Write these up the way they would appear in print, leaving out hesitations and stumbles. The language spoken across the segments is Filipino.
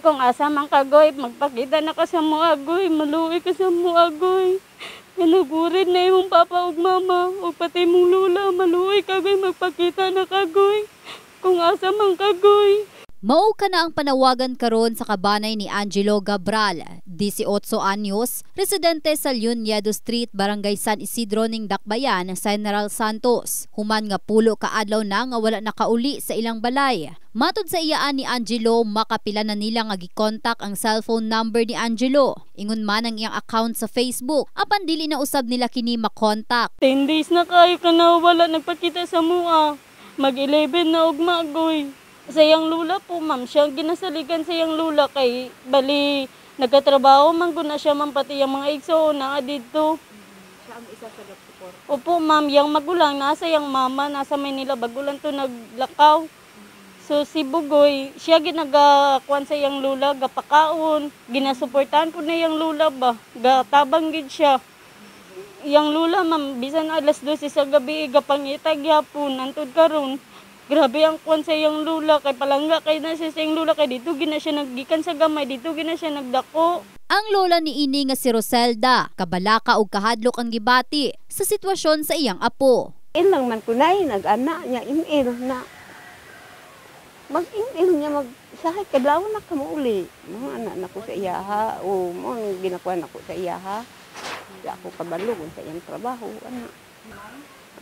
Kung asa man kagoy, magpakita na ka sa mga agoy, maluwi ka sa mga agoy. Nagurid na imong papa ug mama, ug pati mong lula, maluwi kagoy, magpakita na kagoy. Kung asa man kagoy. Mao ka na ang panawagan karon sa kabanay ni Angelo Gabral, 18 anyos, residente sa Lyunyado Street, Barangay San Isidro ning Dakbayan, General Santos. Human nga pulo ka adlaw na nga wala nakauli sa ilang balay. Matod sa iyaan ni Angelo, makapila na nila nga gi-contact ang cellphone number ni Angelo. Ingon man ang iyang account sa Facebook, apan dili na usab nila kini makontak. 10 days na kayo ka na wala nagpakita sa mua. Mag-11 na ug magoy. Sa iyang lula po, ma'am, siya ginasaligan sa iyang lula kay bali nagkatrabaho man guna siya man pati yung mga igso na dito. Siya ang isa sa nag-support. Opo, ma'am, yung magulang nasa yung mama nasa Manila bagulan to naglakaw. So si Bugoy, siya ginagakuan sa iyang lula, gapakaon, ginasuportahan po na iyang lula ba, gatabang gid siya. Iyang lula, ma'am, bisan alas 12 sa gabi, gapangitag yapon, antod karon. Grabe ang kuan sa iyang lula, kay palangga kay na siya sa iyang lula, kay dito gina siya naggikan sa gamay, dito gina siya nagdako. Ang lola ni ini nga si Roselda, kabalaka ug kahadlok ang gibati sa sitwasyon sa iyang apo. Ilang man kunay, nag-ana niya, email na. Mag-email niya, sahay kadlaw na ka mo uli. Mga anak na ko sa iyaha, o mga ginakuha na ko sa iyaha. Hindi ako kabalog sa iyang trabaho, anak.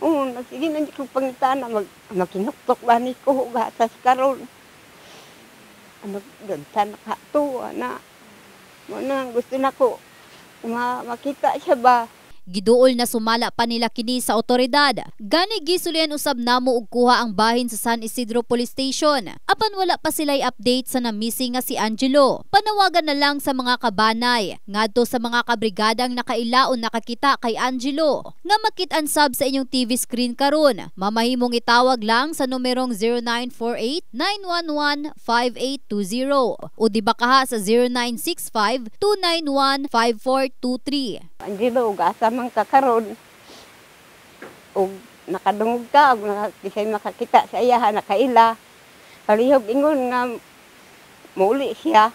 Oo, sige na ko pangitana, makinuktok ba ni ko, gatas karon. Gansan ka to, anak. Muna, gusto na ko, makita siya ba? Giduol na sumala pa nila kini sa otoridad. Gani gisulian usab namo og kuha ang bahin sa San Isidro Police Station. Apan wala pa sila'y update sa na-missing nga si Angelo. Panawagan na lang sa mga kabanay ngadto sa mga kabrigadang nakailaon nakakita kay Angelo nga makit-an sab sa inyong TV screen karon. Mamahimong itawag lang sa numerong 0948-911-5820 o dibakaha sa 0965-291-5423. Angelo, asa man ka karon. O nakadungog ka, o nakisay makakita sa iyaha, nakaila. Palihog ingon nga mauli siya,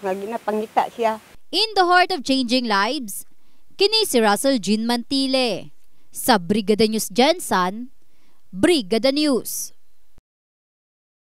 nga ginapangita siya. In the heart of changing lives, kini si Russell Jean Mantile. Sa Brigada News Jensen, Brigada News.